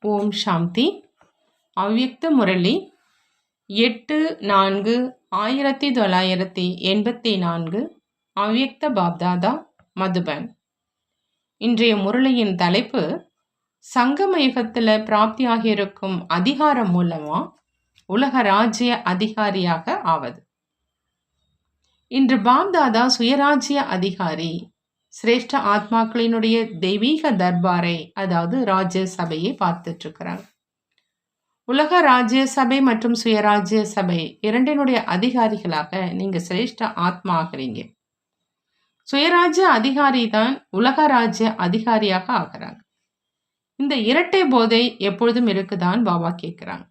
ஓம் சாந்தி. அவ்யக்த முரளி 8/4/1984. அவ்யக்த பாப்தாதா, மதுபன். இன்றைய முரளியின் தலைப்பு, சங்கம யுகத்தில் பிராப்தியாகியிருக்கும் அதிகாரம் மூலமா உலக ராஜ்ய அதிகாரியாக ஆவது. இன்று பாப்தாதா சுயராஜ்ய அதிகாரி, சிரேஷ்ட ஆத்மாக்களினுடைய தெய்வீக தர்பாரை, அதாவது ராஜ்ய சபையை பார்த்துட்டு இருக்கிறாங்க. உலக ராஜ்ய சபை மற்றும் சுயராஜ்ய சபை இரண்டினுடைய அதிகாரிகளாக நீங்க சிரேஷ்ட ஆத்மா ஆகிறீங்க. சுயராஜ்ய அதிகாரி தான் உலக ராஜ்ய அதிகாரியாக ஆகிறாங்க. இந்த இரட்டை போதை எப்பொழுதும் இருக்குதான் பாபா கேட்கிறாங்க.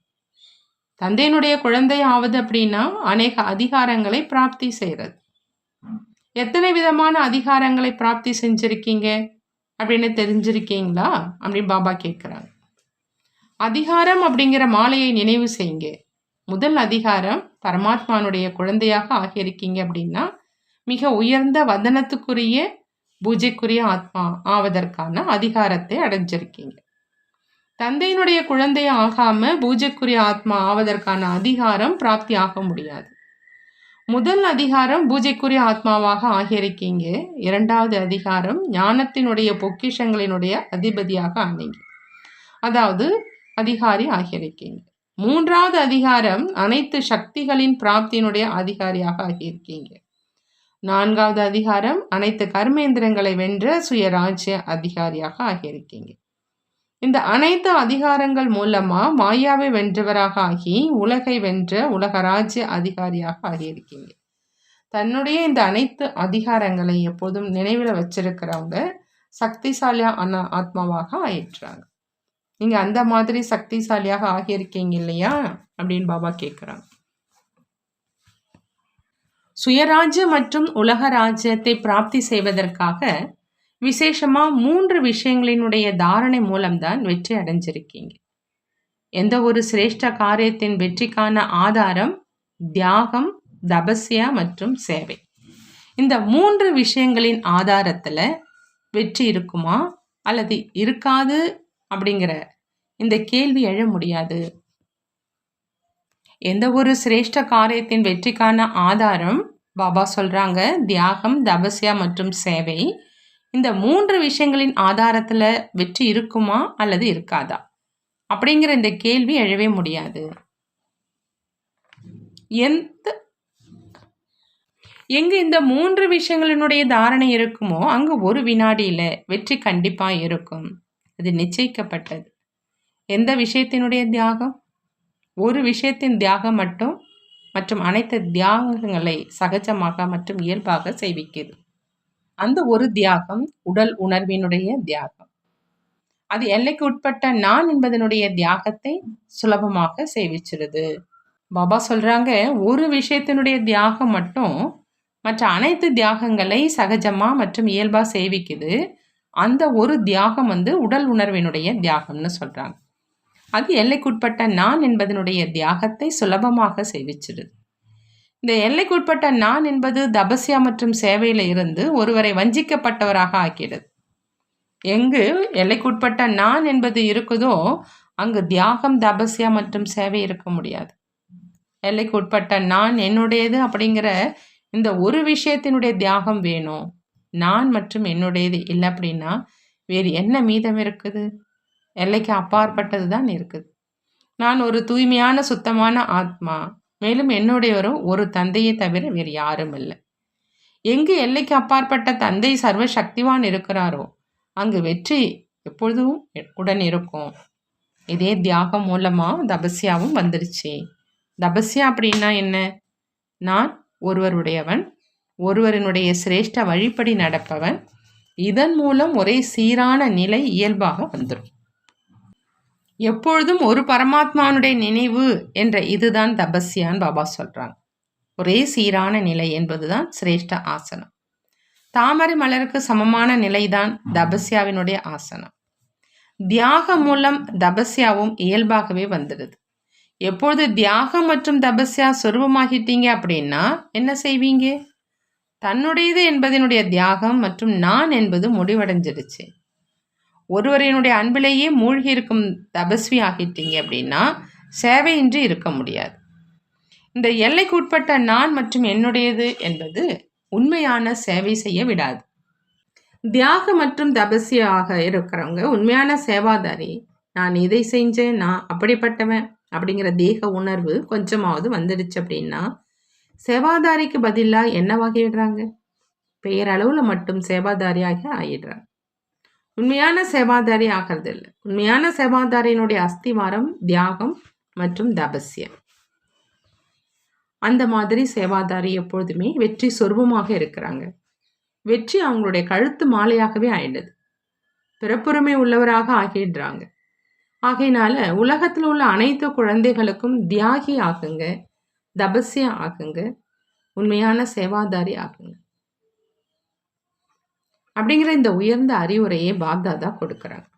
தந்தையினுடைய குழந்தை ஆவது அப்படின்னா அநேக அதிகாரங்களை பிராப்தி செய்யறது. எத்தனை விதமான அதிகாரங்களை பிராப்தி செஞ்சிருக்கீங்க அப்படின்னு தெரிஞ்சிருக்கீங்களா அப்படின்னு பாபா கேட்கிறாங்க. அதிகாரம் அப்படிங்கிற மாலையை நினைவு செய்யுங்க. முதல் அதிகாரம், பரமாத்மானுடைய குழந்தையாக ஆகியிருக்கீங்க அப்படின்னா மிக உயர்ந்த வதனத்துக்குரிய பூஜைக்குரிய ஆத்மா ஆவதற்கான அதிகாரத்தை அடைஞ்சிருக்கீங்க. தந்தையினுடைய குழந்தை ஆகாம பூஜைக்குரிய ஆத்மா ஆவதற்கான அதிகாரம் பிராப்தி ஆக முடியாது. முதல் அதிகாரம் பூஜைக்குரிய ஆத்மாவாக ஆகியிருக்கீங்க. இரண்டாவது அதிகாரம் ஞானத்தினுடைய பொக்கிஷங்களினுடைய அதிபதியாக ஆனீங்க, அதாவது அதிகாரி ஆகியிருக்கீங்க. மூன்றாவது அதிகாரம் அனைத்து சக்திகளின் பிராப்தியினுடைய அதிகாரியாக ஆகியிருக்கீங்க. நான்காவது அதிகாரம் அனைத்து கர்மேந்திரங்களை வென்ற சுயராஜ்ய அதிகாரியாக ஆகியிருக்கீங்க. இந்த அனைத்து அதிகாரங்கள் மூலமா மாயாவை வென்றவராக ஆகி உலகை வென்ற உலக ராஜ்ய அதிகாரியாக ஆகியிருக்கீங்க. தன்னுடைய இந்த அனைத்து அதிகாரங்களை எப்போதும் நினைவில் வச்சிருக்கிறவங்க சக்திசாலியான ஆத்மாவாக ஆயிடுறாங்க. நீங்க அந்த மாதிரி சக்திசாலியாக ஆகியிருக்கீங்க இல்லையா அப்படின்னு பாபா கேட்குறாங்க. சுயராஜ்ய மற்றும் உலக ராஜ்யத்தை பிராப்தி செய்வதற்காக விசேஷமா 3 விஷயங்களினுடைய தாரணை மூலம்தான் வெற்றி அடைஞ்சிருக்கீங்க. எந்த ஒரு சிரேஷ்ட காரியத்தின் வெற்றிக்கான ஆதாரம் தியாகம், தபஸ்யா மற்றும் சேவை. இந்த 3 விஷயங்களின் ஆதாரத்துல வெற்றி இருக்குமா அல்லது இருக்காது அப்படிங்கிற இந்த கேள்வி எழ முடியாது. எந்த ஒரு சிரேஷ்ட காரியத்தின் வெற்றிக்கான ஆதாரம் பாபா சொல்றாங்க தியாகம், தபஸ்யா மற்றும் சேவை. இந்த 3 விஷயங்களின் ஆதாரத்துல வெற்றி இருக்குமா அல்லது இருக்காதா அப்படிங்கிற இந்த கேள்வி எழவே முடியாது. எங்க இந்த 3 விஷயங்களினுடைய தாரணை இருக்குமோ அங்கு ஒரு வினாடியில வெற்றி கண்டிப்பா இருக்கும். அது நிச்சயிக்கப்பட்டது. எந்த விஷயத்தினுடைய தியாகம்? ஒரு விஷயத்தின் தியாகம் மட்டும் மற்றும் அனைத்து தியாகங்களை சகஜமாக மற்றும் இயல்பாக செய்விக்கிறது. அந்த ஒரு தியாகம் உடல் உணர்வினுடைய தியாகம். அது எல்லைக்கு உட்பட்ட நான் என்பதனுடைய தியாகத்தை சுலபமாக செய்விச்சிருது. பாபா சொல்றாங்க ஒரு விஷயத்தினுடைய தியாகம் மட்டும் மற்ற அனைத்து தியாகங்களை சகஜமா மற்றும் இயல்பா செய்விக்குது. அந்த ஒரு தியாகம் உடல் உணர்வினுடைய தியாகம்னு சொல்றாங்க. அது எல்லைக்குட்பட்ட நான் என்பதனுடைய தியாகத்தை சுலபமாக செய்விச்சிருது. இந்த எல்லைக்குட்பட்ட நான் என்பது தபஸ்யா மற்றும் சேவையில இருந்து ஒருவரை வஞ்சிக்கப்பட்டவராக ஆக்கிடுது. எங்கு எல்லைக்குட்பட்ட நான் என்பது இருக்குதோ அங்கு தியாகம், தபஸ்யா மற்றும் சேவை இருக்க முடியாது. எல்லைக்குட்பட்ட நான் என்னுடையது அப்படிங்கிற இந்த ஒரு விஷயத்தினுடைய தியாகம் வேணும். நான் மற்றும் என்னுடையது இல்லை அப்படின்னா வேறு என்ன மீதம் இருக்குது? எல்லைக்கு அப்பாற்பட்டது தான் இருக்குது. நான் ஒரு தூய்மையான சுத்தமான ஆத்மா, மேலும் என்னுடையவரும் ஒரு தந்தையை தவிர வேறு யாரும் இல்லை. எங்கு எல்லைக்கு அப்பாற்பட்ட தந்தை சர்வ சக்திவான் இருக்கிறாரோ அங்கு வெற்றி எப்பொழுதும் உடன் இருக்கும். இதே தியாகம் மூலமா தபஸ்யாவும் வந்துருச்சு. தபஸ்யா அப்படின்னா என்ன? நான் ஒருவருடையவன், ஒருவரினுடைய சிரேஷ்ட வழிப்படி நடப்பவன். இதன் மூலம் ஒரே சீரான நிலை இயல்பாக வந்துடும். எப்பொழுதும் ஒரு பரமாத்மானுடைய நினைவு என்ற இதுதான் தபஸ்யான்னு பாபா சொல்றாங்க. ஒரே சீரான நிலை என்பதுதான் சிரேஷ்ட ஆசனம். தாமரை மலருக்கு சமமான நிலைதான் தபஸ்யாவினுடைய ஆசனம். தியாகம் மூலம் தபஸ்யாவும் இயல்பாகவே வந்துடுது. எப்பொழுது தியாகம் மற்றும் தபஸ்யா சொரூபமாகிட்டீங்க அப்படின்னா என்ன செய்வீங்க? தன்னுடையது என்பதனுடைய தியாகம் மற்றும் நான் என்பது முடிவடைஞ்சிடுச்சு. ஒருவரினுடைய அன்பிலேயே மூழ்கி இருக்கும் தபஸ்வி ஆகிட்டீங்க அப்படின்னா சேவையின்றி இருக்க முடியாது. இந்த எல்லைக்குட்பட்ட நான் மற்றும் என்னுடையது என்பது உண்மையான சேவை செய்ய விடாது. தியாகம் மற்றும் தபஸ்யாக இருக்கிறவங்க உண்மையான சேவாதாரி. நான் இதை செஞ்சேன், நான் அப்படிப்பட்டவன் அப்படிங்கிற தேக உணர்வு கொஞ்சமாவது வந்துடுச்சு அப்படின்னா சேவாதாரிக்கு பதிலாக என்னவாகிடுறாங்க? பெயரளவில் மட்டும் சேவாதாரியாக ஆகிடுறாங்க. உண்மையான சேவாதாரி ஆகிறது இல்லை. உண்மையான சேவாதாரியினுடைய அஸ்திவாரம் தியாகம் மற்றும் தபஸ்யம். அந்த மாதிரி சேவாதாரி எப்பொழுதுமே வெற்றி சொர்பமாக இருக்கிறாங்க. வெற்றி அவங்களுடைய கழுத்து மாலையாகவே ஆயிடுது. பிறப்புரிமை உள்ளவராக ஆகிடுறாங்க. ஆகையினால உலகத்தில் உள்ள அனைத்து குழந்தைகளுக்கும் தியாகி ஆகுங்க, தபஸ்யம் ஆகுங்க, உண்மையான சேவாதாரி ஆகுங்க அப்படிங்கிற இந்த உயர்ந்த அறிவுரையை பாப்தாதா கொடுக்குறாங்க.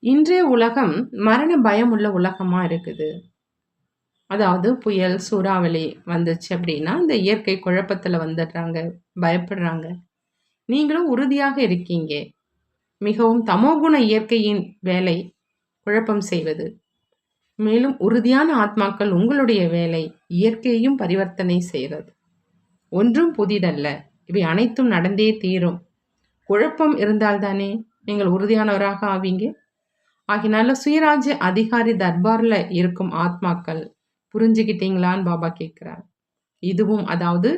இன்றைய உலகம் மரண பயம் உள்ள உலகமா இருக்குது. அதாவது புயல் சூறாவளி வந்துச்சு அப்படின்னா இந்த இயற்கை குழப்பத்தில் வந்துடுறாங்க, பயப்படுறாங்க. நீங்களும் உறுதியாக இருக்கீங்க. மிகவும் தமோகுண இயற்கையின் வேலை குழப்பம் செய்வது. மேலும் உறுதியான ஆத்மாக்கள் உங்களுடைய வேலை இயற்கையையும் பரிவர்த்தனை செய்கிறது. ஒன்றும் புதிதல்ல, இவை அனைத்தும் நடந்தே தீரும். குழப்பம் இருந்தால்தானே நீங்கள் உறுதியானவராக ஆவீங்க. ஆகினால சுயராஜ்ய அதிகாரி தர்பாரில் இருக்கும் ஆத்மாக்கள் புரிஞ்சுக்கிட்டீங்களான்னு பாபா கேட்குறார். இதுவும் அதாவது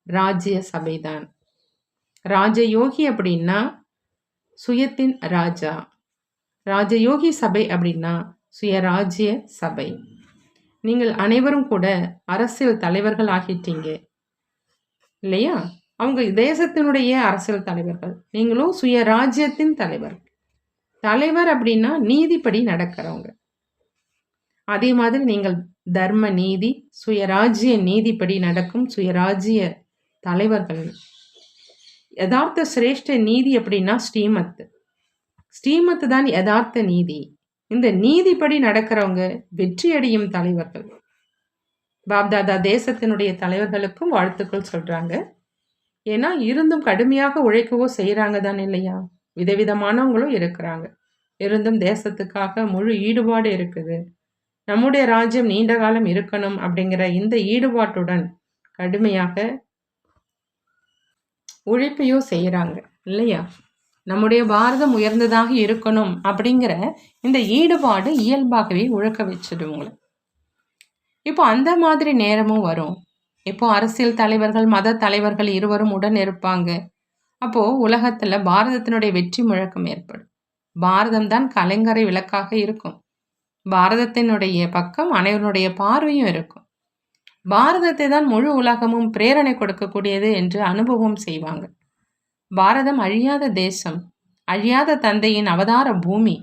ராஜ்ய சபைதான். ராஜயோகி அப்படின்னா சுயத்தின் ராஜா. ராஜயோகி சபை அப்படின்னா சுயராஜ்ய சபை. நீங்கள் அனைவரும் கூட அரசியல் தலைவர்கள் ஆகிட்டீங்க இல்லையா? அவங்க தேசத்தினுடைய அரசியல் தலைவர்கள், நீங்களும் சுயராஜ்யத்தின் தலைவர். தலைவர் அப்படின்னா நீதிப்படி நடக்கிறவங்க. அதே மாதிரி நீங்கள் தர்ம நீதி சுயராஜ்ய நீதிப்படி நடக்கும் சுயராஜ்ய தலைவர்கள். யதார்த்த சிரேஷ்ட நீதி அப்படின்னா ஸ்ரீமத் தான் யதார்த்த நீதி. இந்த நீதிப்படி நடக்கிறவங்க வெற்றியடையும் தலைவர்கள். பாப்தாதா தேசத்தினுடைய தலைவர்களுக்கும் வாழ்த்துக்கள் சொல்றாங்க. ஏன்னா இருந்தும் கடுமையாக உழைக்கவோ செய்யறாங்க தான் இல்லையா? விதவிதமானவங்களும் இருக்கிறாங்க. இருந்தும் தேசத்துக்காக முழு ஈடுபாடு இருக்குது. நம்முடைய ராஜ்யம் நீண்ட காலம் இருக்கணும் அப்படிங்கிற இந்த ஈடுபாட்டுடன் கடுமையாக உழைப்பையோ செய்யறாங்க இல்லையா? நம்முடைய பாரதம் உயர்ந்ததாக இருக்கணும் அப்படிங்கிற இந்த ஈடுபாடு இயல்பாகவே உழைக்க வச்சிடும் உங்களை. இப்போ அந்த மாதிரி நேரமும் வரும். இப்போ அரசியல் தலைவர்கள் மத தலைவர்கள் இருவரும் உடன் இருப்பாங்க. அப்போ உலகத்துல பாரதத்தினுடைய வெற்றி முழக்கம் ஏற்படும். பாரதம் தான் கலைஞரை விளக்காக இருக்கும். பாரதத்தினுடைய பக்கம் அனைவருடைய பார்வையும் இருக்கும். பாரதத்தை தான் முழு உலகமும் பிரேரணை கொடுக்கக்கூடியது என்று அனுபவம் செய்வாங்க. பாரதம் அழியாத தேசம், அழியாத தந்தையின் அவதார பூமி.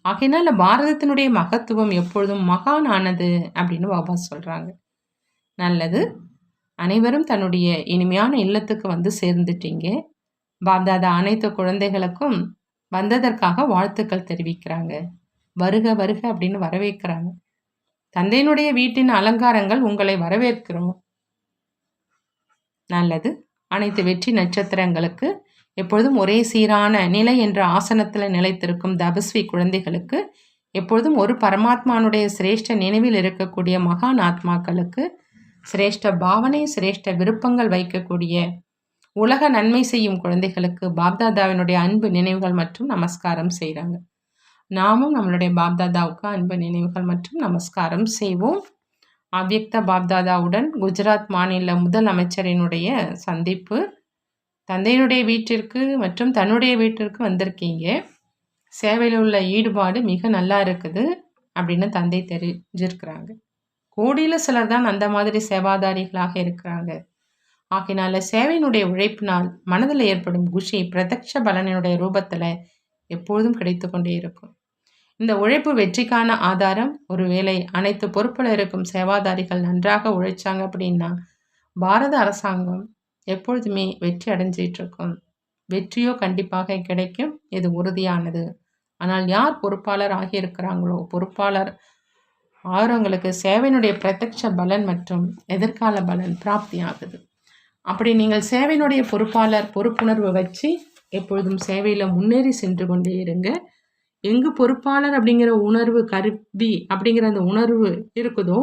ஆகையினால பாரதத்தினுடைய மகத்துவம் எப்பொழுதும் மகானானது அப்படின்னு பாபா சொல்றாங்க. நல்லது, அனைவரும் தன்னுடைய இனிமையான இல்லத்துக்கு வந்து சேர்ந்துட்டீங்க. பாப்தாதா அனைத்து குழந்தைகளுக்கும் வந்ததற்காக வாழ்த்துக்கள் தெரிவிக்கிறாங்க. வருக வருக அப்படின்னு வரவேற்கிறாங்க. தந்தையினுடைய வீட்டின் அலங்காரங்கள் உங்களை வரவேற்கிறோம். நல்லது, அனைத்து வெற்றி நட்சத்திரங்களுக்கு எப்பொழுதும் ஒரே சீரான நிலை என்ற ஆசனத்தில் நிலைத்திருக்கும் தபஸ்வி குழந்தைகளுக்கு, எப்பொழுதும் ஒரு பரமாத்மானுடைய சிரேஷ்ட நினைவில் இருக்கக்கூடிய மகான் ஆத்மாக்களுக்கு, சிரேஷ்ட பாவனை சிரேஷ்ட விருப்பங்கள் வைக்கக்கூடிய உலக நன்மை செய்யும் குழந்தைகளுக்கு பாப்தாதாவினுடைய அன்பு நினைவுகள் மற்றும் நமஸ்காரம் செய்கிறாங்க. நாமும் நம்மளுடைய பாப்தாதாவுக்கு அன்பு நினைவுகள் மற்றும் நமஸ்காரம் செய்வோம். அவ்யக்த பாப்தாதாவுடன் குஜராத் மாநில முதல் அமைச்சரினுடைய சந்திப்பு. தந்தையினுடைய வீட்டிற்கு மற்றும் தன்னுடைய வீட்டிற்கு வந்திருக்கீங்க. சேவையில் உள்ள ஈடுபாடு மிக நல்லா இருக்குது அப்படின்னு தந்தை தெரிஞ்சிருக்கிறாங்க. கோடியில் சிலர் தான் அந்த மாதிரி சேவாதாரிகளாக இருக்கிறாங்க. ஆகினால சேவையினுடைய உழைப்பினால் மனதில் ஏற்படும் குஷி பிரத்யக்ஷ பலனினுடைய ரூபத்தில் எப்பொழுதும் கிடைத்து கொண்டே இருக்கும். இந்த உழைப்பு வெற்றிக்கான ஆதாரம். ஒருவேளை அனைத்து பொறுப்பில் இருக்கும் சேவாதாரிகள் நன்றாக உழைச்சாங்க அப்படின்னா பாரத அரசாங்கம் எப்பொழுதுமே வெற்றி அடைஞ்சிட்டு இருக்கும். வெற்றியோ கண்டிப்பாக கிடைக்கும், இது உறுதியானது. ஆனால் யார் பொறுப்பாளர் ஆகியிருக்கிறாங்களோ, பொறுப்பாளர் ஆகிறவங்களுக்கு சேவையினுடைய பிரத்யக்ஷ பலன் மற்றும் எதிர்கால பலன் பிராப்தி ஆகுது. அப்படி நீங்கள் சேவையினுடைய பொறுப்பாளர் பொறுப்புணர்வு வச்சு எப்பொழுதும் சேவையில் முன்னேறி சென்று கொண்டே இருங்க. எங்கு பொறுப்பாளர் அப்படிங்கிற உணர்வு, கருவி அப்படிங்கிற அந்த உணர்வு இருக்குதோ,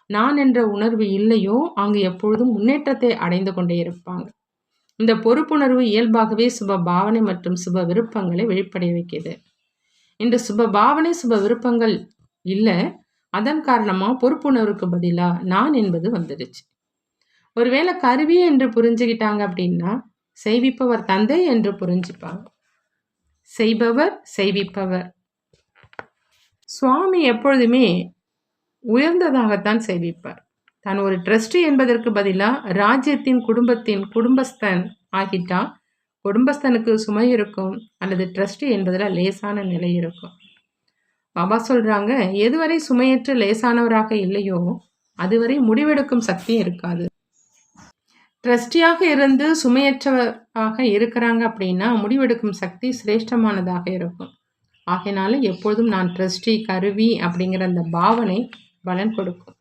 நான் என்ற உணர்வு இல்லையோ, அங்கு எப்பொழுதும் முன்னேற்றத்தை அடைந்து கொண்டே இருப்பாங்க. இந்த பொறுப்புணர்வு இயல்பாகவே சுப பாவனை மற்றும் சுப விருப்பங்களை வெளிப்படைய வைக்கிது. இன்று சுப பாவனை, சுப விருப்பங்கள் இல்லை. அதன் காரணமாக பொறுப்புணர்வுக்கு பதிலாக நான் என்பது வந்துடுச்சு. ஒருவேளை கருவி என்று புரிஞ்சுக்கிட்டாங்க அப்படின்னா, செய்விப்பவர் தந்தை என்று புரிஞ்சுப்பாங்க. செய்பவர், செய்விப்பவர். சுவாமி எப்பொழுதுமே உயர்ந்ததாகத்தான் செய்விப்பார். தான் ஒரு ட்ரஸ்டி என்பதற்கு பதிலாக ராஜ்யத்தின் குடும்பஸ்தன் ஆகிட்டா குடும்பஸ்தனுக்கு சுமை இருக்கும், அல்லது ட்ரஸ்டி என்பதில் லேசான நிலை இருக்கும். பாபா சொல்றாங்க, எதுவரை சுமையற்ற லேசானவராக இல்லையோ அதுவரை முடிவெடுக்கும் சக்தியும் இருக்காது. ட்ரஸ்டியாக இருந்து சுமையற்றவராக இருக்கிறாங்க அப்படின்னா முடிவெடுக்கும் சக்தி சிரேஷ்டமானதாக இருக்கும். ஆகையினால எப்பொழுதும் நான் ட்ரஸ்டி, கருவி அப்படிங்கிற அந்த பாவனை பலன் கொடுக்கும்.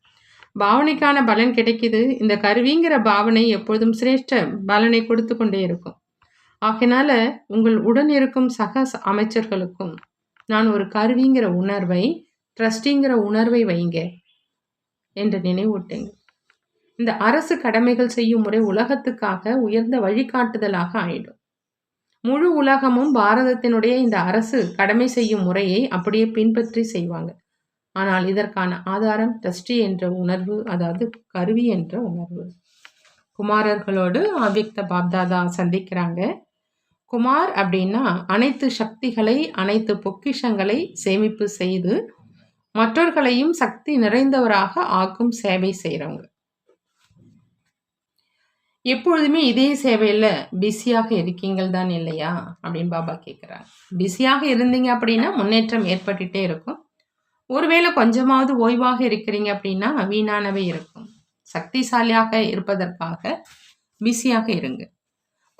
பாவனைக்கான பலன் கிடைக்குது. இந்த கருவிங்கிற பாவனை எப்பொழுதும் சிரேஷ்ட பலனை கொடுத்து கொண்டே இருக்கும். ஆகையினால உங்கள் உடன் இருக்கும் சக அமைச்சர்களுக்கும் நான் ஒரு கருவிங்கிற உணர்வை, ட்ரஸ்டிங்கிற உணர்வை வைங்க என்று நினைவூட்டுங்க. இந்த அரசு கடமைகள் செய்யும் முறை உலகத்துக்காக உயர்ந்த வழிகாட்டுதலாக ஆயிடும். முழு உலகமும் பாரதத்தினுடைய இந்த அரசு கடமை செய்யும் முறையை அப்படியே பின்பற்றி செய்வாங்க. ஆனால் இதற்கான ஆதாரம் ட்ரஸ்டி என்ற உணர்வு, அதாவது கருவி என்ற உணர்வு. குமாரர்களோடு அவ்யக்த பாப்தாதா சந்திக்கிறாங்க. குமார் அப்படின்னா அனைத்து சக்திகளை, அனைத்து பொக்கிஷங்களை சேமிப்பு செய்து மற்றவர்களையும் சக்தி நிறைந்தவராக ஆக்கும் சேவை செய்கிறவங்க. எப்பொழுதுமே இதே சேவையில் பிஸியாக இருக்கீங்கள் தான் இல்லையா அப்படின்னு பாபா கேட்குறாங்க. பிஸியாக இருந்தீங்க அப்படின்னா முன்னேற்றம் ஏற்பட்டுட்டே இருக்கும். ஒருவேளை கொஞ்சமாவது ஓய்வாக இருக்கிறீங்க அப்படின்னா வீணானவே இருக்கும். சக்திசாலியாக இருப்பதற்காக பிஸியாக இருங்க.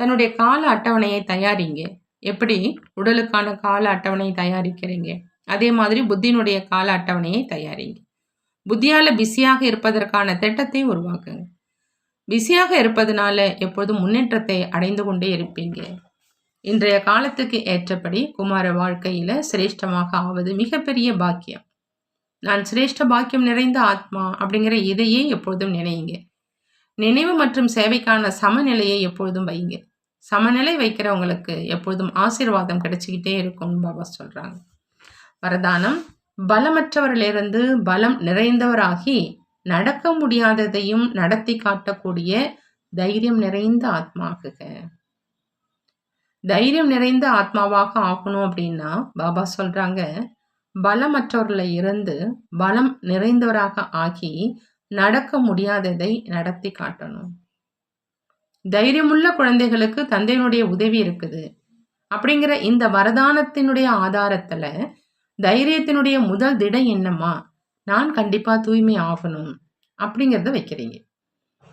தன்னுடைய கால அட்டவணையை தயாரிங்க. எப்படி உடலுக்கான கால அட்டவணையை தயாரிக்கிறீங்க, அதே மாதிரி புத்தியினுடைய கால அட்டவணையை தயாரிங்க. புத்தியால் பிஸியாக இருப்பதற்கான திட்டத்தை உருவாக்குங்க. பிஸியாக இருப்பதனால எப்போதும் முன்னேற்றத்தை அடைந்து கொண்டே இருப்பீங்க. இன்றைய காலத்துக்கு ஏற்றபடி குமார வாழ்க்கையில் சிரேஷ்டமாக ஆவது மிகப்பெரிய பாக்கியம். நான் சிரேஷ்ட பாக்கியம் நிறைந்த ஆத்மா அப்படிங்கிற இதையே எப்பொழுதும் நினைங்க. நினைவு மற்றும் சேவைக்கான சமநிலையை எப்பொழுதும் வைங்க. சமநிலை வைக்கிறவங்களுக்கு எப்பொழுதும் ஆசீர்வாதம் கிடைச்சிக்கிட்டே இருக்கும்னு பாபா சொல்கிறாங்க. வரதானம்: பலமற்றவரிலிருந்து பலம் நிறைந்தவராகி நடக்க முடியாததையும் நடத்தி காட்டக்கூடிய தைரியம் நிறைந்த ஆத்மாகுக. தைரியம் நிறைந்த ஆத்மாவாக ஆகணும் அப்படின்னா பாபா சொல்றாங்க, பலமற்றவர்களை இருந்து பலம் நிறைந்தவராக ஆகி நடக்க முடியாததை நடத்தி காட்டணும். தைரியமுள்ள குழந்தைகளுக்கு தந்தையினுடைய உதவி இருக்குது அப்படிங்கிற இந்த வரதானத்தினுடைய ஆதாரத்துல தைரியத்தினுடைய முதல் திட என்னமா, நான் கண்டிப்பா தூய்மை ஆகணும் அப்படிங்கிறத வைக்கிறீங்க.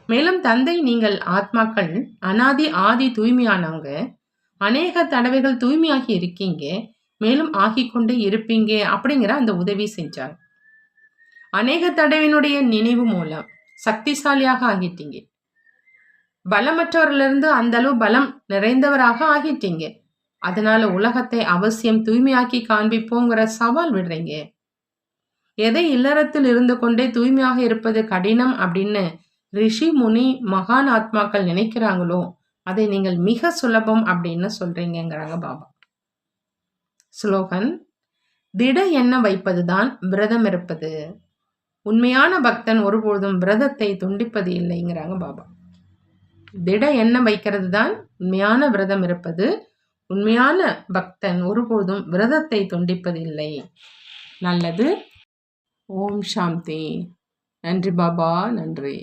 மேலும் தந்தை, நீங்கள் ஆத்மாக்கள் அனாதி ஆதி தூய்மையானவங்க, அநேக தடவைகள் தூய்மையாகி இருக்கீங்க, மேலும் ஆகிக்கொண்டே இருப்பீங்க அப்படிங்கிற அந்த உதவி செஞ்சார். அநேக தடவினுடைய நினைவு மூலம் சக்திசாலியாக ஆகிட்டீங்க. பலமற்றவரிலிருந்து அந்த அளவு பலம் நிறைந்தவராக ஆகிட்டீங்க. அதனால உலகத்தை அவசியம் தூய்மையாக்கி காண்பிப்போங்கிற சவால் விடுறீங்க. எதை இல்லறத்தில் இருந்து கொண்டே தூய்மையாக இருப்பது கடினம் அப்படின்னு ரிஷி, முனி, மகான் ஆத்மாக்கள் நினைக்கிறாங்களோ அதை நீங்கள் மிக சுலபம் அப்படின்னு சொல்றீங்கிறாங்க பாபா. ஸ்லோகன்: திட எண்ணம் வைப்பதுதான் விரதம் இருப்பது. உண்மையான பக்தன் ஒருபொழுதும் விரதத்தை துண்டிப்பது இல்லைங்கிறாங்க பாபா. திட எண்ணம் வைக்கிறது தான் உண்மையான விரதம் இருப்பது. உண்மையான பக்தன் ஒருபொழுதும் விரதத்தை துண்டிப்பது இல்லை. நல்லது. ஓம் சாந்தி. நன்றி பாபா, நன்றி.